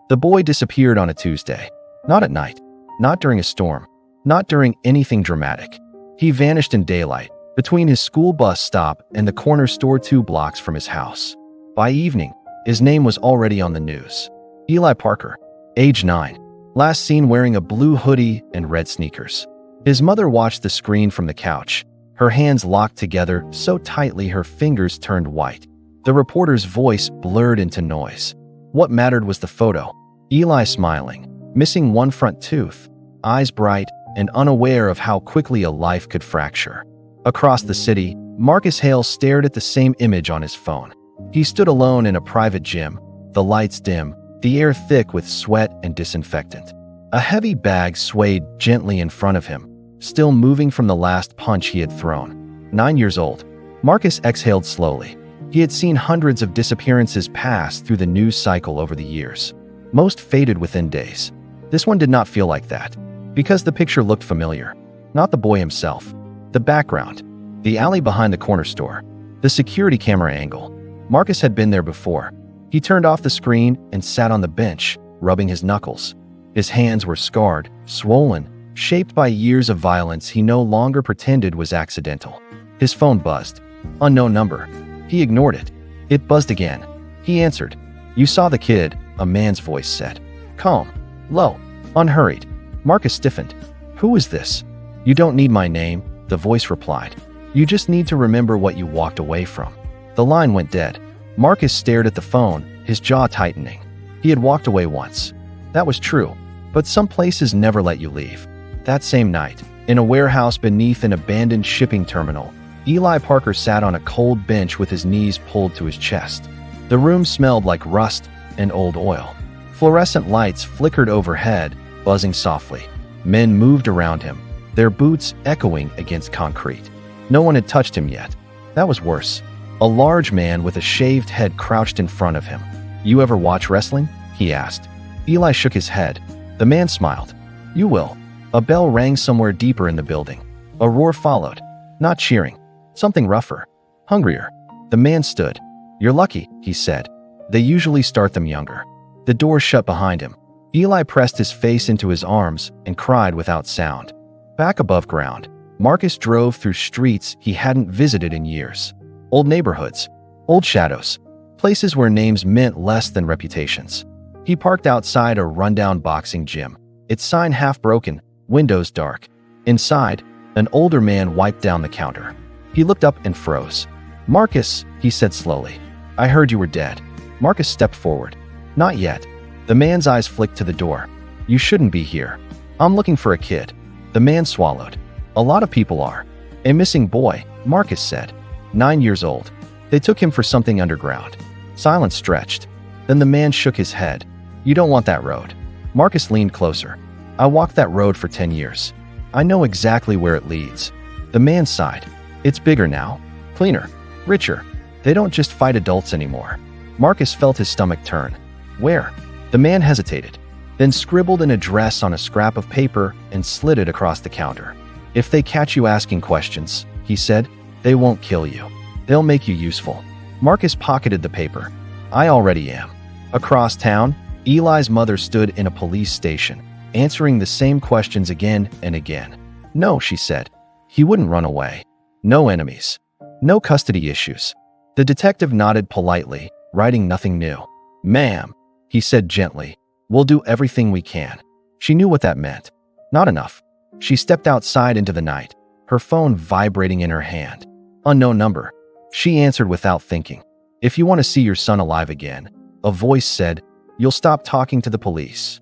The boy disappeared on a Tuesday. Not at night. Not during a storm. Not during anything dramatic. He vanished in daylight, between his school bus stop and the corner store 2 blocks from his house. By evening, his name was already on the news. Eli Parker, age 9, last seen wearing a blue hoodie and red sneakers. His mother watched the screen from the couch, her hands locked together so tightly her fingers turned white. The reporter's voice blurred into noise. What mattered was the photo. Eli smiling, missing one front tooth, eyes bright and unaware of how quickly a life could fracture. Across the city, Marcus Hale stared at the same image on his phone. He stood alone in a private gym, the lights dim, the air thick with sweat and disinfectant. A heavy bag swayed gently in front of him, still moving from the last punch he had thrown. 9 years old, Marcus exhaled slowly. He had seen hundreds of disappearances pass through the news cycle over the years. Most faded within days. This one did not feel like that, because the picture looked familiar. Not the boy himself. The background. The alley behind the corner store. The security camera angle. Marcus had been there before. He turned off the screen and sat on the bench, rubbing his knuckles. His hands were scarred, swollen, shaped by years of violence he no longer pretended was accidental. His phone buzzed. Unknown number. He ignored it. It buzzed again. He answered. "You saw the kid," a man's voice said. Calm, low, unhurried. Marcus stiffened. "Who is this?" "You don't need my name," the voice replied. "You just need to remember what you walked away from." The line went dead. Marcus stared at the phone, his jaw tightening. He had walked away once. That was true, but some places never let you leave. That same night, in a warehouse beneath an abandoned shipping terminal, Eli Parker sat on a cold bench with his knees pulled to his chest. The room smelled like rust and old oil. Fluorescent lights flickered overhead, buzzing softly. Men moved around him, their boots echoing against concrete. No one had touched him yet. That was worse. A large man with a shaved head crouched in front of him. "You ever watch wrestling?" he asked. Eli shook his head. The man smiled. "You will." A bell rang somewhere deeper in the building. A roar followed. Not cheering. Something rougher. Hungrier. The man stood. "You're lucky," he said. "They usually start them younger." The door shut behind him. Eli pressed his face into his arms and cried without sound. Back above ground, Marcus drove through streets he hadn't visited in years. Old neighborhoods. Old shadows. Places where names meant less than reputations. He parked outside a rundown boxing gym, its sign half broken, windows dark. Inside, an older man wiped down the counter. He looked up and froze. "Marcus," he said slowly. "I heard you were dead." Marcus stepped forward. "Not yet." The man's eyes flicked to the door. "You shouldn't be here. I'm looking for a kid." The man swallowed. "A lot of people are." "A missing boy," Marcus said. 9 years old. They took him for something underground. Silence stretched. Then the man shook his head. "You don't want that road." Marcus leaned closer. "I walked that road for 10 years. I know exactly where it leads." The man sighed. "It's bigger now. Cleaner. Richer. They don't just fight adults anymore." Marcus felt his stomach turn. "Where?" The man hesitated, then scribbled an address on a scrap of paper and slid it across the counter. "If they catch you asking questions," he said, "they won't kill you. They'll make you useful." Marcus pocketed the paper. "I already am." Across town, Eli's mother stood in a police station, answering the same questions again and again. "No," she said. "He wouldn't run away. No enemies. No custody issues." The detective nodded politely, writing nothing new. "Ma'am," he said gently, "we'll do everything we can." She knew what that meant. Not enough. She stepped outside into the night, her phone vibrating in her hand. Unknown number. She answered without thinking. "If you want to see your son alive again," a voice said, "you'll stop talking to the police."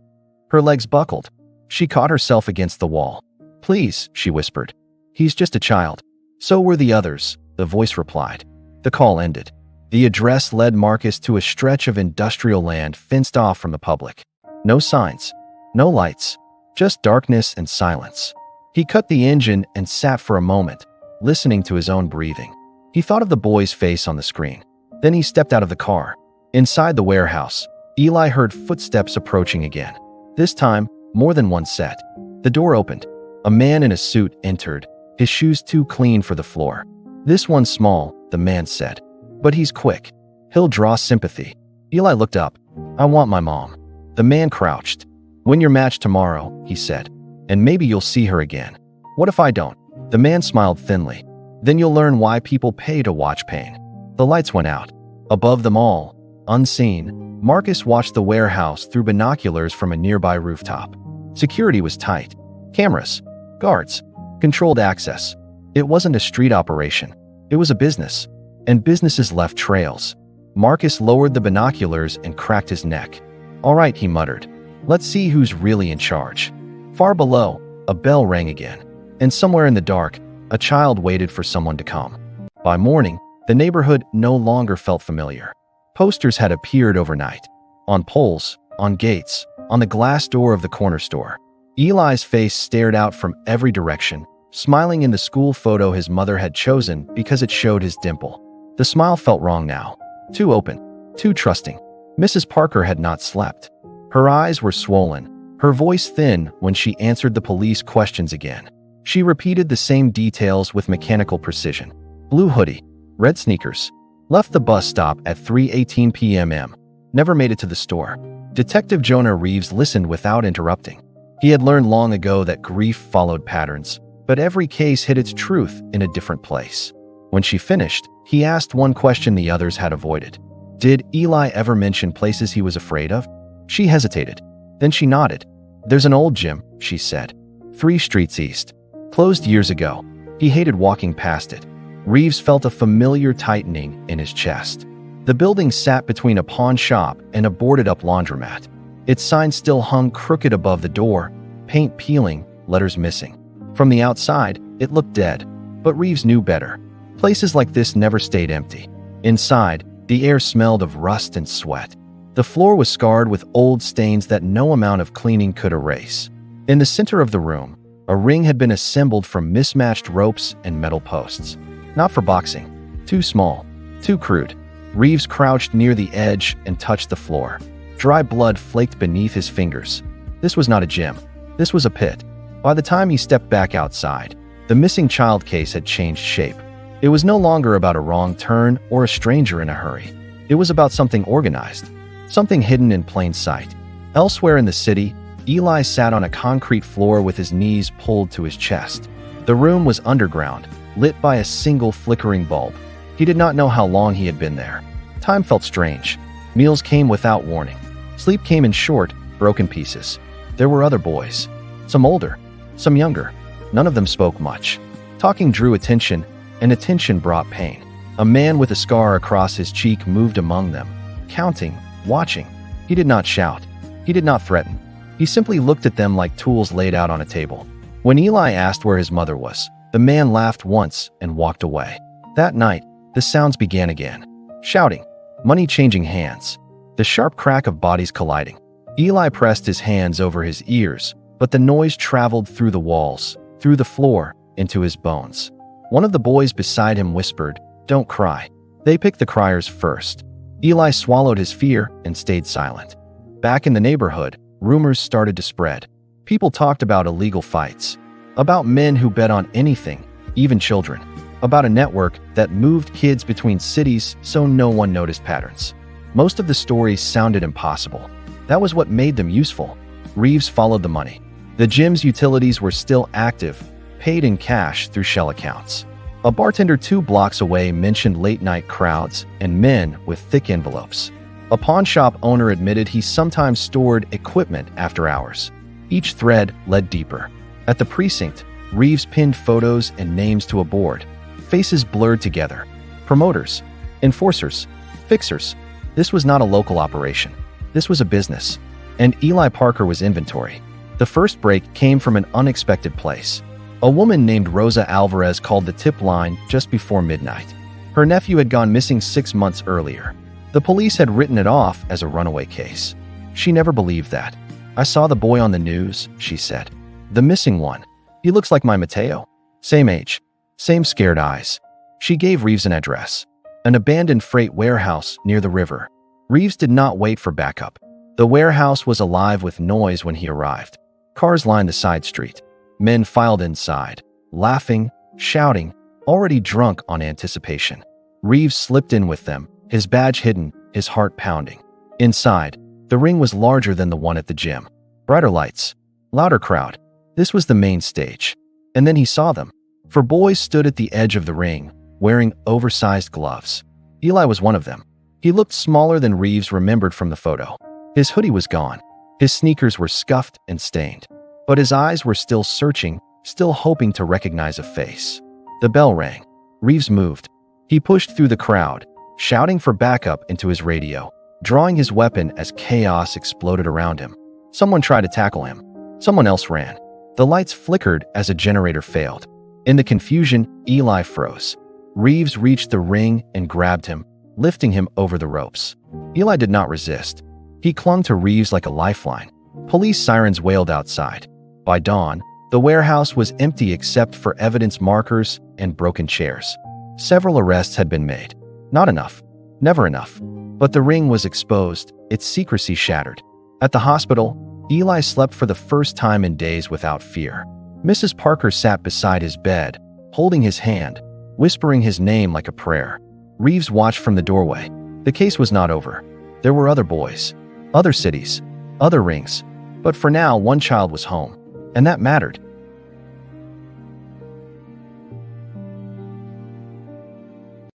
Her legs buckled. She caught herself against the wall. "Please," she whispered. "He's just a child." "So were the others," the voice replied. The call ended. The address led Marcus to a stretch of industrial land fenced off from the public. No signs, no lights, just darkness and silence. He cut the engine and sat for a moment, listening to his own breathing. He thought of the boy's face on the screen. Then he stepped out of the car. Inside the warehouse, Eli heard footsteps approaching again. This time, more than one set. The door opened. A man in a suit entered, his shoes too clean for the floor. "This one's small," the man said. "But he's quick. He'll draw sympathy." Eli looked up. "I want my mom." The man crouched. "Win your match tomorrow," he said, "and maybe you'll see her again." "What if I don't?" The man smiled thinly. "Then you'll learn why people pay to watch pain." The lights went out. Above them all, unseen, Marcus watched the warehouse through binoculars from a nearby rooftop. Security was tight. Cameras, guards, controlled access. It wasn't a street operation. It was a business. And businesses left trails. Marcus lowered the binoculars and cracked his neck. "All right," he muttered. "Let's see who's really in charge." Far below, a bell rang again. And somewhere in the dark, a child waited for someone to come. By morning, the neighborhood no longer felt familiar. Posters had appeared overnight. On poles, on gates, on the glass door of the corner store. Eli's face stared out from every direction, smiling in the school photo his mother had chosen because it showed his dimple. The smile felt wrong now. Too open, too trusting. Mrs. Parker had not slept. Her eyes were swollen, her voice thin when she answered the police questions again. She repeated the same details with mechanical precision. Blue hoodie, red sneakers. Left the bus stop at 3:18 p.m. Never made it to the store. Detective Jonah Reeves listened without interrupting. He had learned long ago that grief followed patterns, but every case hid its truth in a different place. When she finished, he asked one question the others had avoided. Did Eli ever mention places he was afraid of? She hesitated. Then she nodded. "There's an old gym," she said. 3 streets east. Closed years ago. He hated walking past it. Reeves felt a familiar tightening in his chest. The building sat between a pawn shop and a boarded-up laundromat. Its sign still hung crooked above the door, paint peeling, letters missing. From the outside, it looked dead, but Reeves knew better. Places like this never stayed empty. Inside, the air smelled of rust and sweat. The floor was scarred with old stains that no amount of cleaning could erase. In the center of the room, a ring had been assembled from mismatched ropes and metal posts. Not for boxing. Too small. Too crude. Reeves crouched near the edge and touched the floor. Dry blood flaked beneath his fingers. This was not a gym. This was a pit. By the time he stepped back outside, the missing child case had changed shape. It was no longer about a wrong turn or a stranger in a hurry. It was about something organized. Something hidden in plain sight. Elsewhere in the city, Eli sat on a concrete floor with his knees pulled to his chest. The room was underground, lit by a single flickering bulb. He did not know how long he had been there. Time felt strange. Meals came without warning. Sleep came in short, broken pieces. There were other boys. Some older, some younger. None of them spoke much. Talking drew attention, and attention brought pain. A man with a scar across his cheek moved among them, counting, watching. He did not shout. He did not threaten. He simply looked at them like tools laid out on a table. When Eli asked where his mother was, the man laughed once and walked away. That night, the sounds began again. Shouting, money changing hands, the sharp crack of bodies colliding. Eli pressed his hands over his ears, but the noise traveled through the walls, through the floor, into his bones. One of the boys beside him whispered, "Don't cry." They picked the criers first. Eli swallowed his fear and stayed silent. Back in the neighborhood, rumors started to spread. People talked about illegal fights, about men who bet on anything, even children, about a network that moved kids between cities so no one noticed patterns. Most of the stories sounded impossible. That was what made them useful. Reeves followed the money. The gym's utilities were still active, paid in cash through shell accounts. A bartender 2 blocks away mentioned late-night crowds and men with thick envelopes. A pawn shop owner admitted he sometimes stored equipment after hours. Each thread led deeper. At the precinct, Reeves pinned photos and names to a board. Faces blurred together. Promoters, enforcers, fixers. This was not a local operation. This was a business. And Eli Parker was inventory. The first break came from an unexpected place. A woman named Rosa Alvarez called the tip line just before midnight. Her nephew had gone missing 6 months earlier. The police had written it off as a runaway case. She never believed that. "I saw the boy on the news," she said. "The missing one. He looks like my Mateo. Same age. Same scared eyes." She gave Reeves an address. An abandoned freight warehouse near the river. Reeves did not wait for backup. The warehouse was alive with noise when he arrived. Cars lined the side street. Men filed inside, laughing, shouting, already drunk on anticipation. Reeves slipped in with them, his badge hidden, his heart pounding. Inside, The ring was larger than the one at the gym. Brighter lights, louder crowd. This was the main stage. And then he saw them. 4 boys stood at the edge of the ring, wearing oversized gloves. Eli was one of them. He looked smaller than Reeves remembered from the photo. His hoodie was gone. His sneakers were scuffed and stained. But his eyes were still searching, still hoping to recognize a face. The bell rang. Reeves moved. He pushed through the crowd, shouting for backup into his radio, drawing his weapon as chaos exploded around him. Someone tried to tackle him. Someone else ran. The lights flickered as a generator failed. In the confusion, Eli froze. Reeves reached the ring and grabbed him, lifting him over the ropes. Eli did not resist. He clung to Reeves like a lifeline. Police sirens wailed outside. By dawn, the warehouse was empty except for evidence markers and broken chairs. Several arrests had been made. Not enough. Never enough. But the ring was exposed, its secrecy shattered. At the hospital, Eli slept for the first time in days without fear. Mrs. Parker sat beside his bed, holding his hand, whispering his name like a prayer. Reeves watched from the doorway. The case was not over. There were other boys, other cities, other rings. But for now, one child was home. And that mattered.